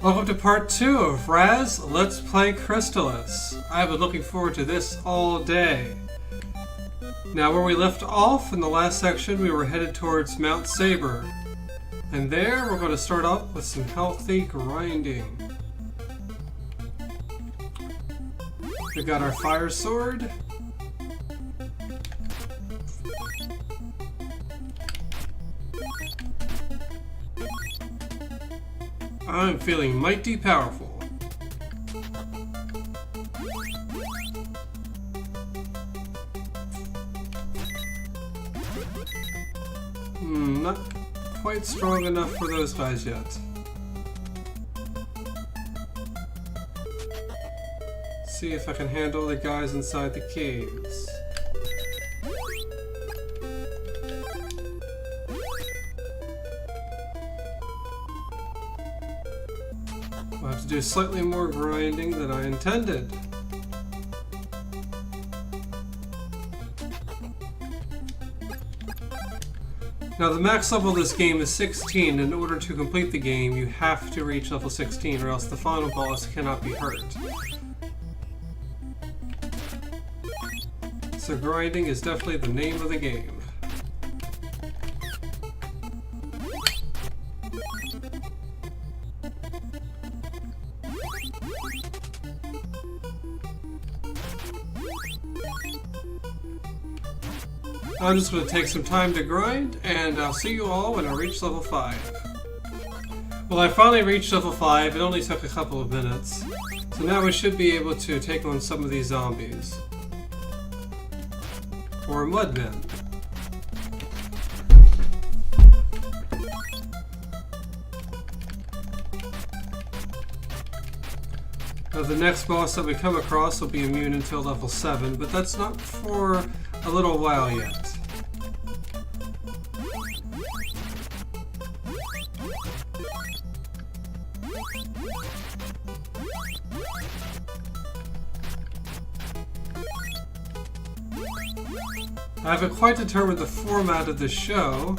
Welcome to part 2 of Raz Let's Play Crystalis. I've been looking forward to this all day. Now where we left off in the last section, we were headed towards Mount Sabre. And there we're going to start off with some healthy grinding. We got our fire sword. I'm feeling mighty powerful. Not quite strong enough for those guys yet. See if I can handle the guys inside the caves. I'll have to do slightly more grinding than I intended. Now the max level of this game is 16. In order to complete the game, you have to reach level 16 or else the final boss cannot be hurt. So grinding is definitely the name of the game. I'm just going to take some time to grind, and I'll see you all when I reach level 5. Well, I finally reached level 5. It only took a couple of minutes. So now we should be able to take on some of these zombies. Or mudmen. Now the next boss that we come across will be immune until level 7, but that's not for a little while yet. I haven't quite determined the format of this show,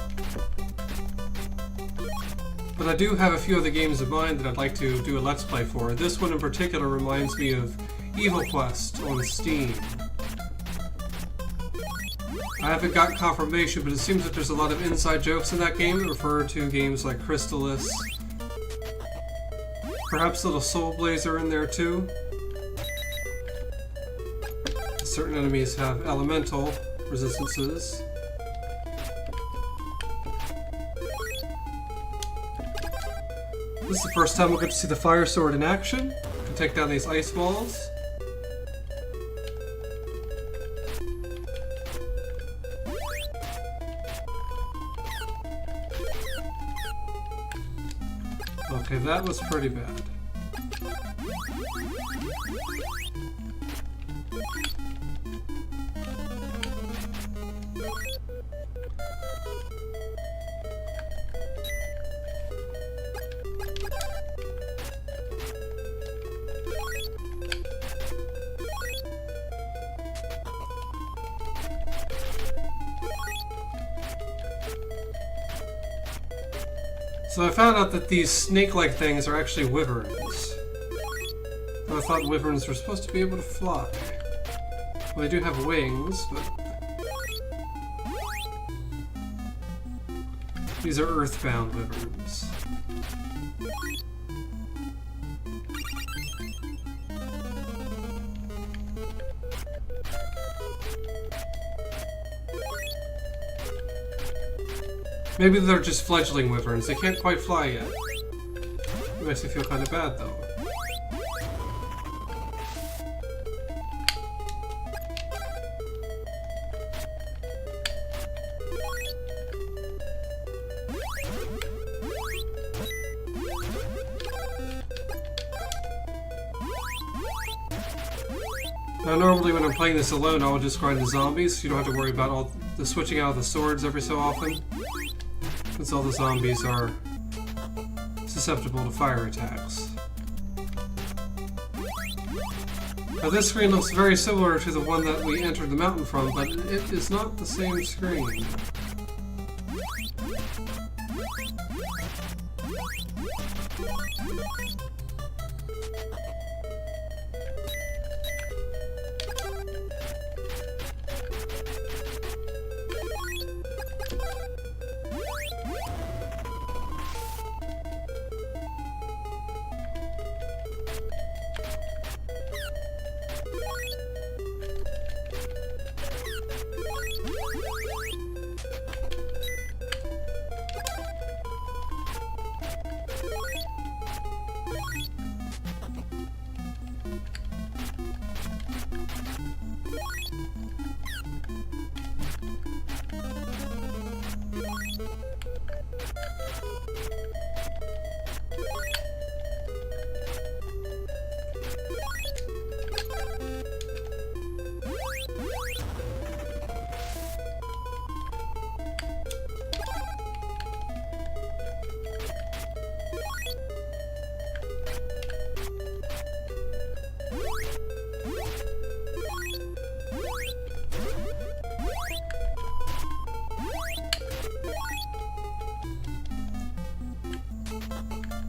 but I do have a few other games in mind that I'd like to do a Let's Play for. This one in particular reminds me of Evil Quest on Steam. I haven't got confirmation, but it seems that there's a lot of inside jokes in that game that refer to games like Crystalis. Perhaps a little Soul Blazer in there too. Certain enemies have elemental resistances. This is the first time we'll get to see the fire sword in action. We can take down these ice walls. Okay, that was pretty bad. So I found out that these snake-like things are actually wyverns. I thought wyverns were supposed to be able to fly. Well, they do have wings, but these are earthbound wyverns. Maybe they're just fledgling wyverns. They can't quite fly yet. It makes me feel kind of bad, though. Now, normally when I'm playing this alone, I'll just grind the zombies, so you don't have to worry about all the switching out of the swords every so often. Since all the zombies are susceptible to fire attacks. Now this screen looks very similar to the one that we entered the mountain from, but it is not the same screen.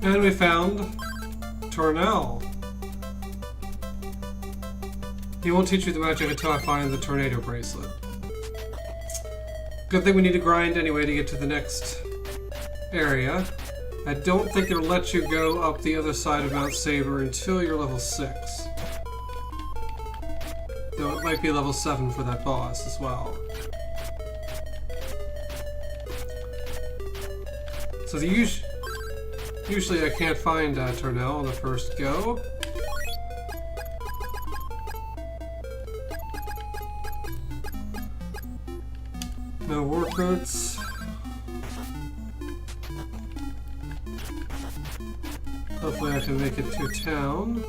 And we found Tornell. He won't teach you the magic until I find the tornado bracelet. Good thing we need to grind anyway to get to the next area. I don't think it'll let you go up the other side of Mount Sabre until you're level 6. Though it might be level 7 for that boss as well. So usually I can't find Tornell on the first go. No war coats. Hopefully I can make it to town.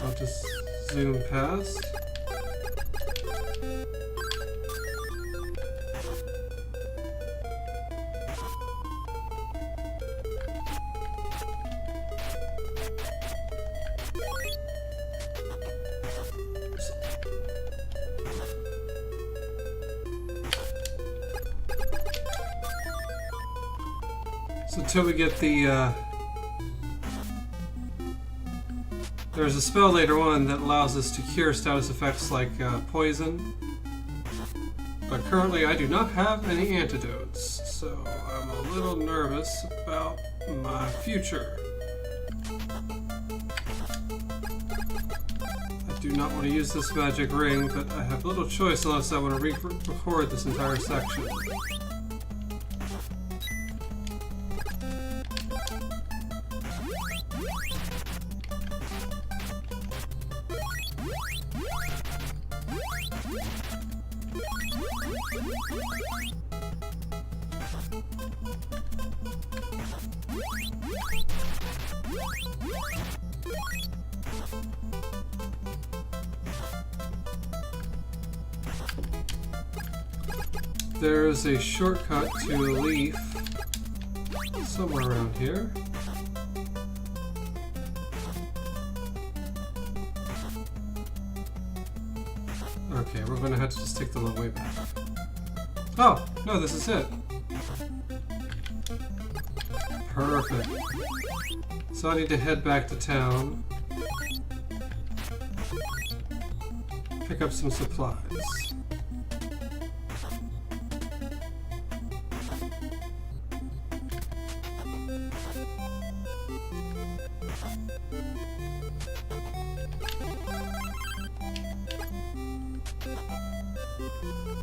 I'll just zoom past. So until we get the there's a spell later on that allows us to cure status effects like poison. But currently I do not have any antidotes, so I'm a little nervous about my future. I do not want to use this magic ring, but I have little choice unless I want to re-record this entire section. There's a shortcut to Leaf somewhere around here. Okay, we're gonna have to just take the long way back. Oh, no, this is it. Perfect. So I need to head back to town. Pick up some supplies.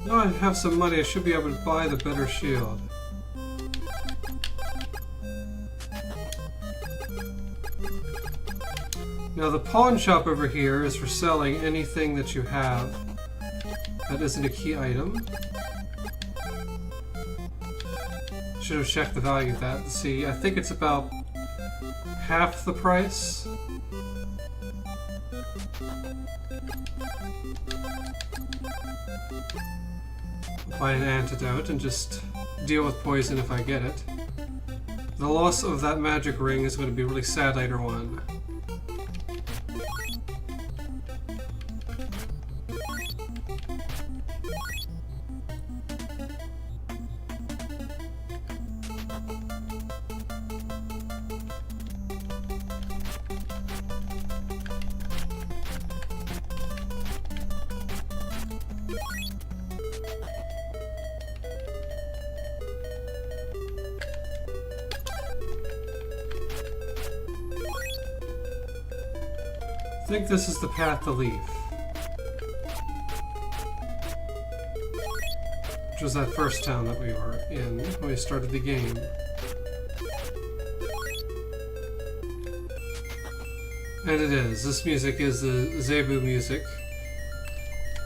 Now I have some money, I should be able to buy the better shield. Now the pawn shop over here is for selling anything that you have that isn't a key item. Should have checked the value of that. See, I think it's about half the price. Buy an antidote and just deal with poison if I get it. The loss of that magic ring is going to be really sad later on. think this is the path to Leaf. Which was that first town that we were in when we started the game. And it is. This music is the Sabre music.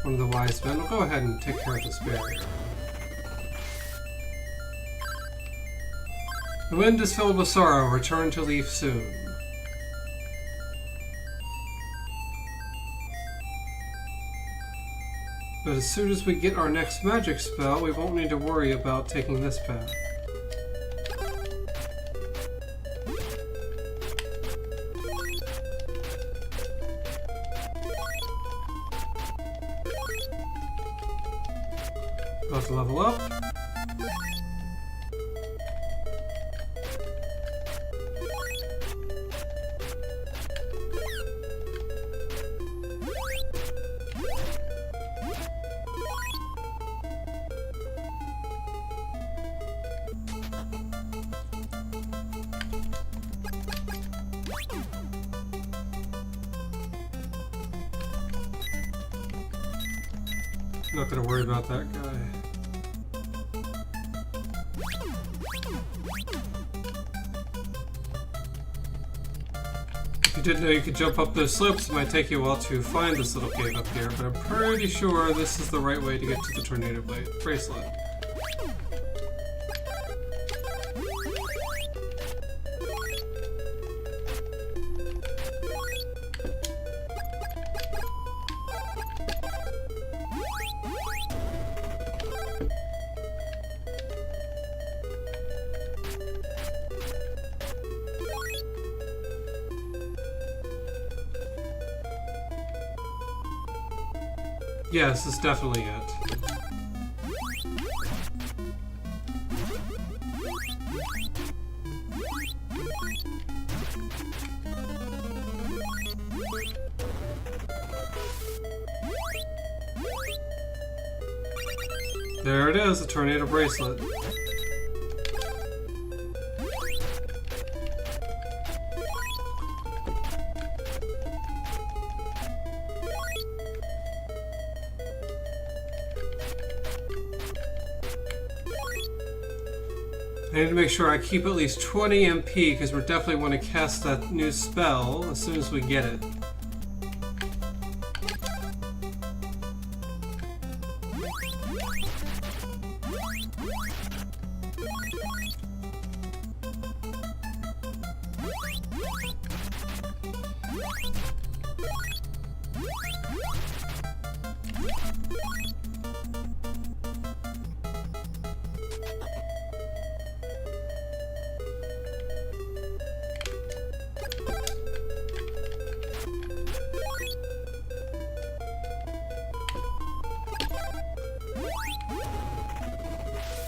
One of the wise men. We'll go ahead and take care of this barrier. The wind is filled with sorrow. Return to Leaf soon. But as soon as we get our next magic spell, we won't need to worry about taking this path. About to level up. Not gonna worry about that guy. If you didn't know you could jump up those slopes, it might take you a while to find this little cave up here, but I'm pretty sure this is the right way to get to the tornado bracelet. Yes, this is definitely it. There it is, the tornado bracelet. I need to make sure I keep at least 20 MP because we definitely want to cast that new spell as soon as we get it.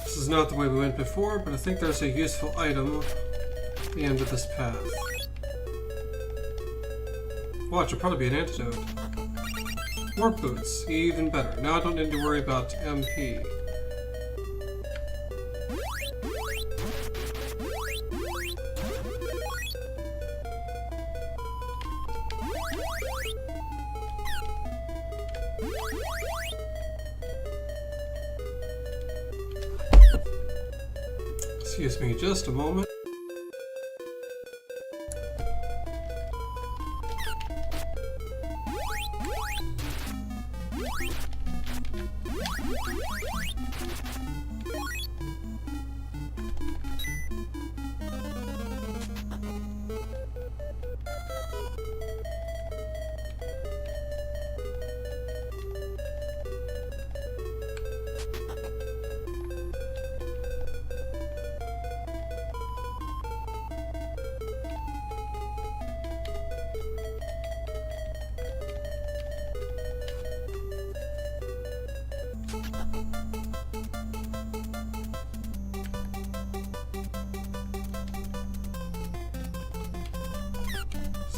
This is not the way we went before, but I think there's a useful item at the end of this path. Watch, it'll probably be an antidote. Warp boots, even better. Now I don't need to worry about MP. Excuse me just a moment.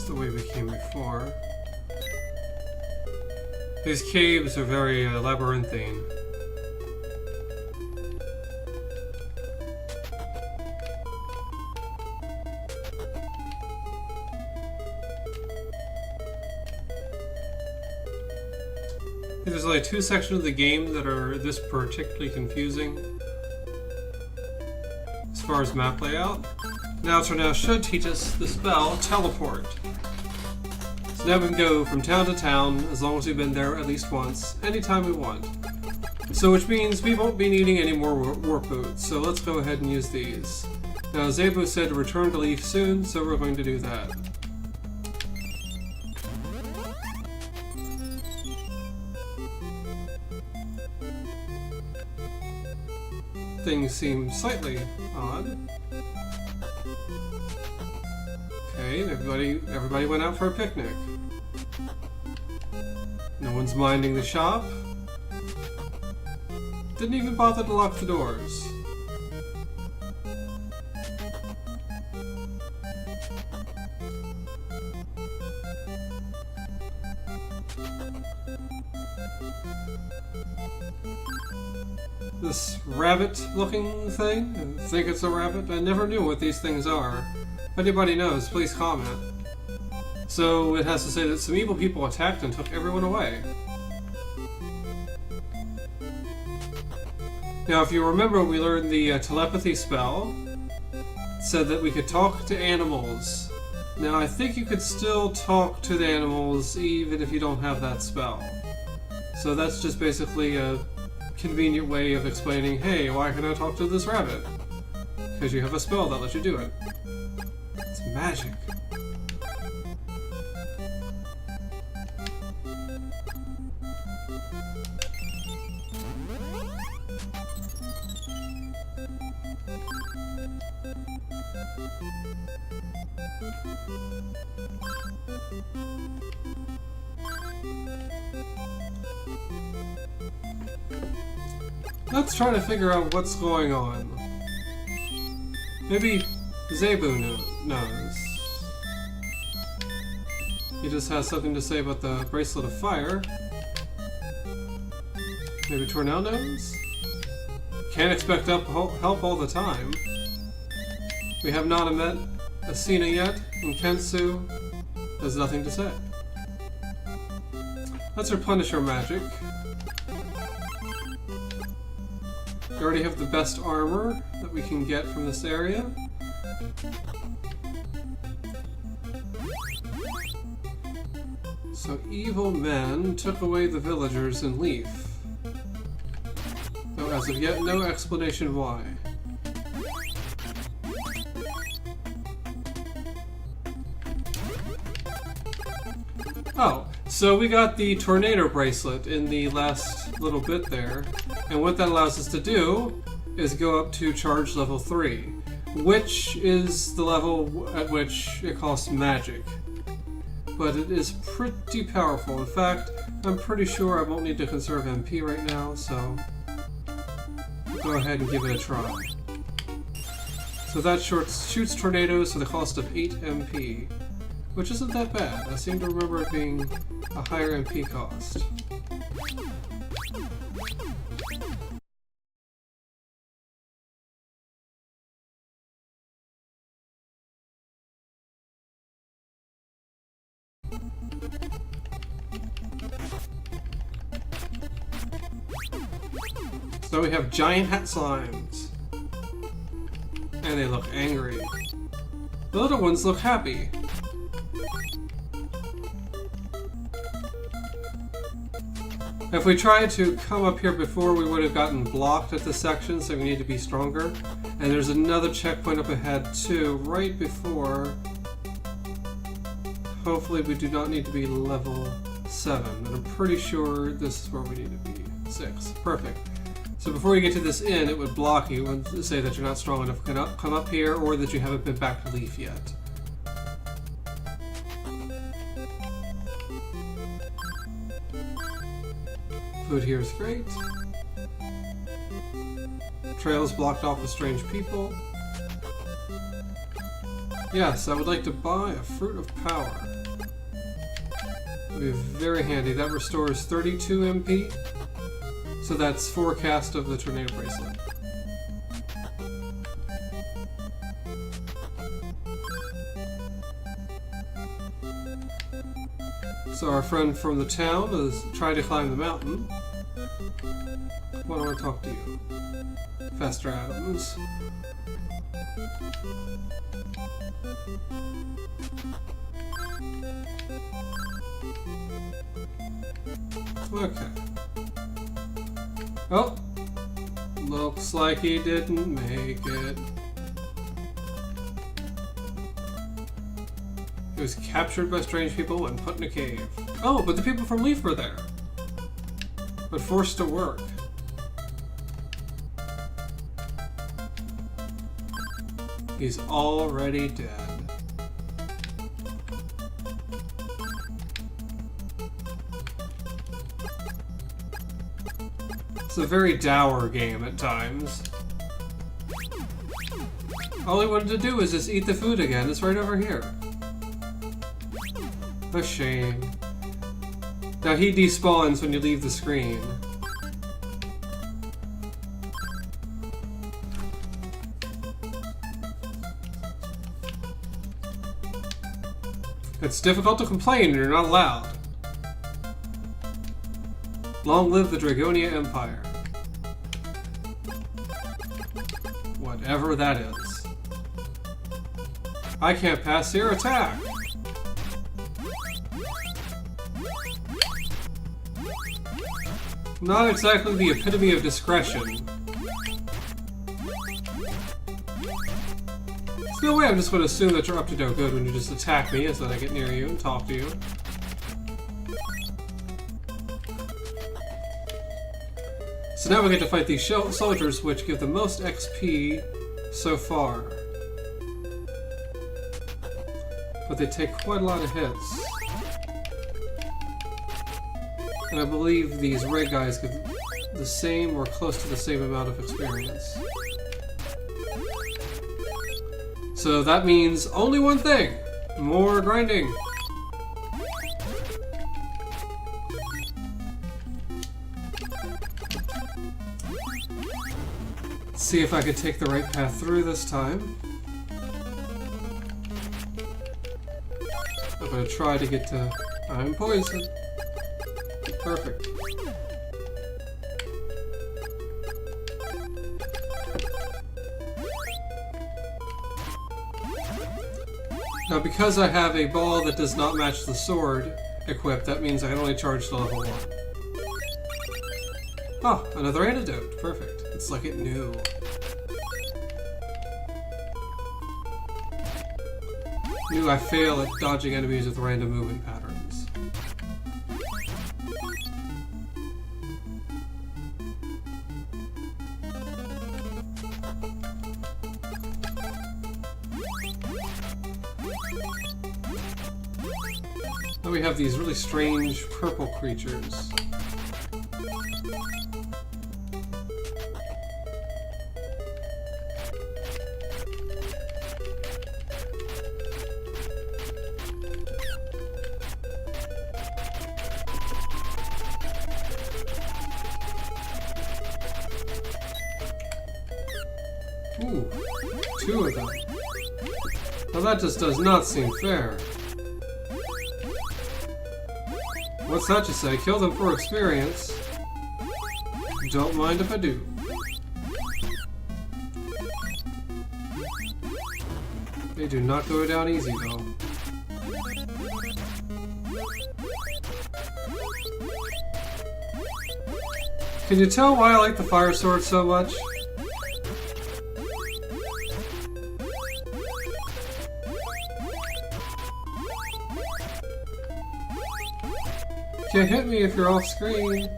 The way we came before. These caves are very labyrinthine. There's only 2 sections of the game that are this particularly confusing as far as map layout. Now Tornado should teach us the spell Teleport. So now we can go from town to town as long as we've been there at least once, anytime we want. So which means we won't be needing any more warp boots, so let's go ahead and use these. Now Sabre said to return to Leaf soon, so we're going to do that. Things seem slightly odd. Okay, everybody went out for a picnic. No one's minding the shop. Didn't even bother to lock the doors. This rabbit-looking thing? I think it's a rabbit. I never knew what these things are. If anybody knows, please comment. So it has to say that some evil people attacked and took everyone away. Now, if you remember, we learned the telepathy spell. It said that we could talk to animals. Now, I think you could still talk to the animals even if you don't have that spell. So that's just basically a convenient way of explaining, hey, why can I talk to this rabbit? Because you have a spell that lets you do it. It's magic. Let's try to figure out what's going on. Maybe Sabre knows. He just has something to say about the Bracelet of Fire. Maybe Tornell knows? Can't expect help all the time. We have not met Asina yet, and Kensu has nothing to say. Let's replenish our magic. We already have the best armor that we can get from this area. So evil men took away the villagers in Leaf. Though as of yet, no explanation why. Oh, so we got the tornado bracelet in the last little bit there. And what that allows us to do is go up to charge level 3, which is the level at which it costs magic. But it is pretty powerful. In fact, I'm pretty sure I won't need to conserve MP right now, so go ahead and give it a try. So that shoots tornadoes for the cost of 8 MP, which isn't that bad. I seem to remember it being a higher MP cost. So we have giant hat slimes. And they look angry. The little ones look happy. If we tried to come up here before, we would have gotten blocked at this section, so we need to be stronger. And there's another checkpoint up ahead too, right before. Hopefully we do not need to be level 7, and I'm pretty sure this is where we need to be. 6. Perfect. So before you get to this inn, it would block you and say that you're not strong enough to come up here, or that you haven't been back to Leaf yet. Food here is great. Trails blocked off with strange people. Yes, I would like to buy a Fruit of Power. It would be very handy. That restores 32 MP. So that's forecast of the tornado bracelet. So our friend from the town is trying to climb the mountain. Why don't I talk to you? Faster Adams. Okay. Oh! Looks like he didn't make it. He was captured by strange people and put in a cave. Oh, but the people from Leaf were there. But forced to work. He's already dead. It's a very dour game at times. All he wanted to do was just eat the food again. It's right over here. A shame. Now he despawns when you leave the screen. It's difficult to complain and you're not allowed. Long live the Dragonia Empire. Whatever that is. I can't pass your attack! Not exactly the epitome of discretion. There's no way I'm just going to assume that you're up to no good when you just attack me instead I get near you and talk to you. So now we get to fight these soldiers, which give the most XP so far. But they take quite a lot of hits. And I believe these red guys give the same or close to the same amount of experience. So that means only one thing! More grinding! See if I could take the right path through this time. I'm gonna try to get to... I'm poisoned. Perfect. Now because I have a ball that does not match the sword equipped, that means I can only charge to level 1. Ah, another antidote. Perfect. It's like it knew. Knew I fail at dodging enemies with random movement patterns. Now we have these really strange purple creatures. Ooh, 2 of them. Now that just does not seem fair. What's that you say? Kill them for experience. Don't mind if I do. They do not go down easy though. Can you tell why I like the fire sword so much? Can't hit me if you're off screen.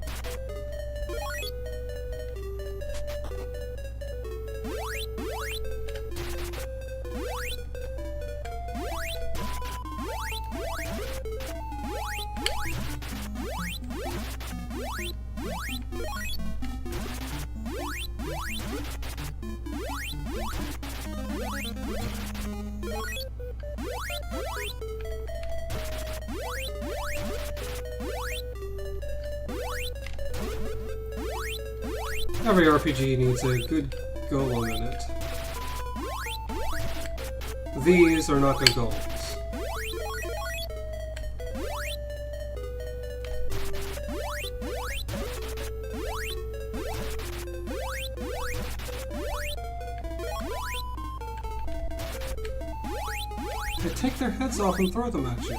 Every RPG needs a good golem in it. These are not good golems. They take their heads off and throw them at you.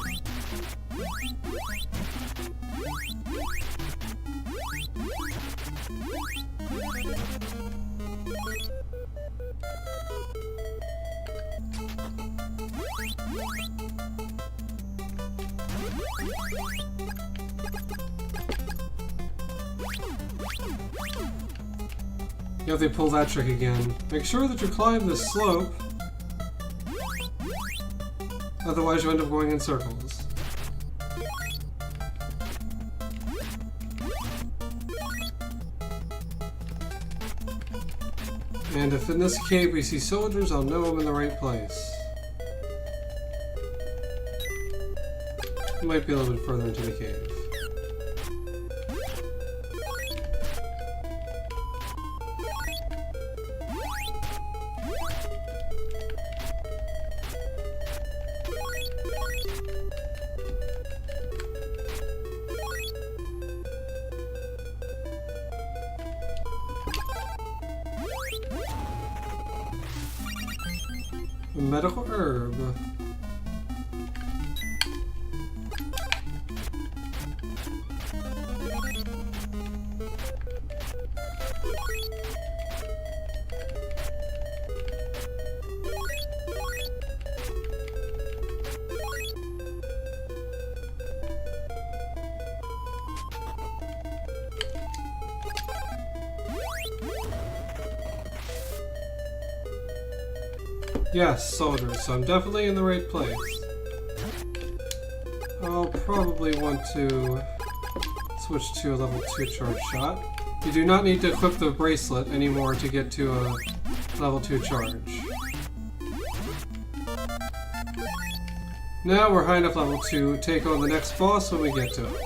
You have to pull that trick again. Make sure that you climb this slope. Otherwise you end up going in circles. And if in this cave we see soldiers, I'll know I'm in the right place. It might be a little bit further into the cave. A medical herb. Yes, soldiers, so I'm definitely in the right place. I'll probably want to switch to a level 2 charge shot. You do not need to equip the bracelet anymore to get to a level 2 charge. Now we're high enough level 2 to take on the next boss when we get to it.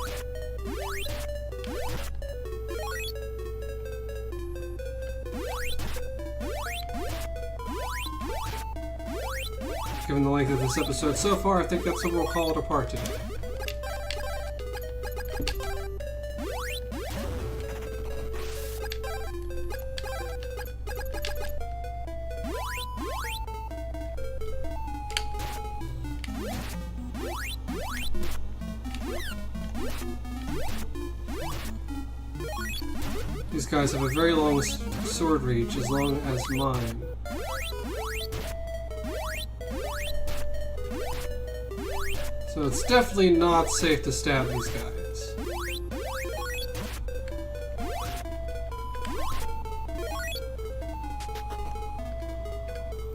Given the length of this episode so far, I think that's what we'll call it apart today. These guys have a very long sword reach, as long as mine. So it's definitely not safe to stab these guys.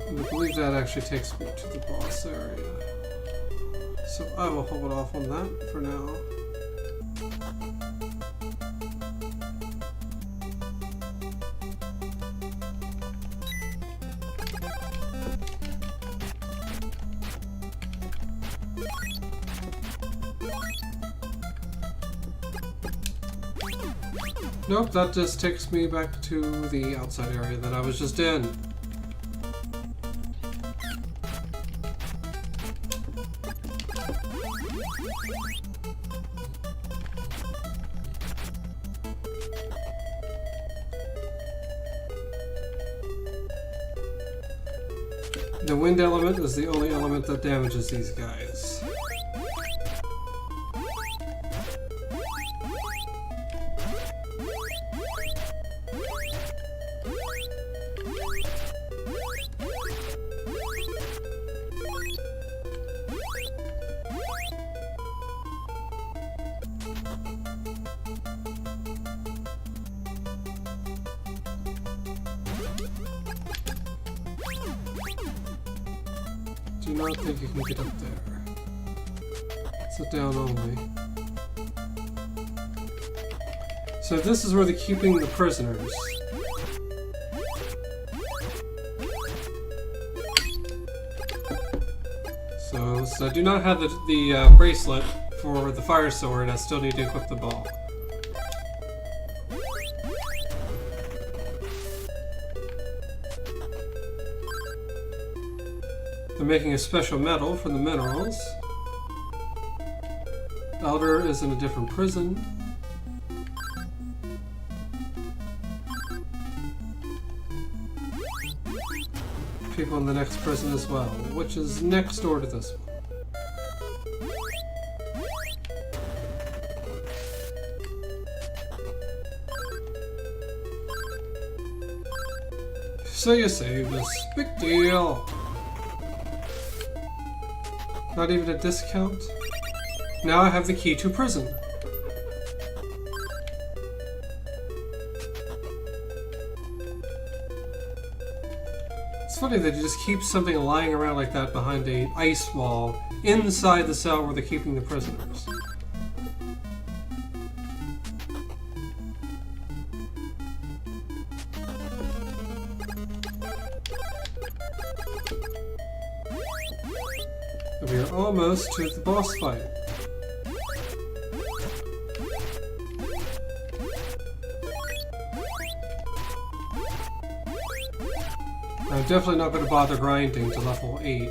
And I believe that actually takes me to the boss area. So I will hold off on that for now. Nope, that just takes me back to the outside area that I was just in. The wind element is the only element that damages these guys. Do not think you can get up there. Sit down only. So this is where they're keeping the prisoners. So I do not have the bracelet for the fire sword. I still need to equip the ball. They're making a special medal for the minerals. Elder is in a different prison. People on the next prison as well, which is next door to this one. So you save this. Big deal. Not even a discount? Now I have the key to prison. It's funny that you just keep something lying around like that behind an ice wall inside the cell where they're keeping the prisoners. We are almost to the boss fight. I'm definitely not going to bother grinding to level 8.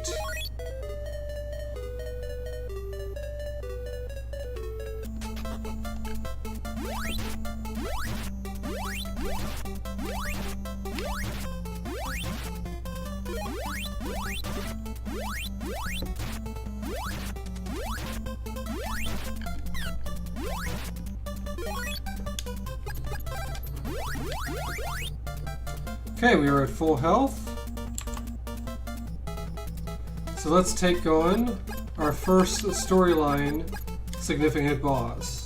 Okay, we are at full health. So let's take on our first storyline significant boss.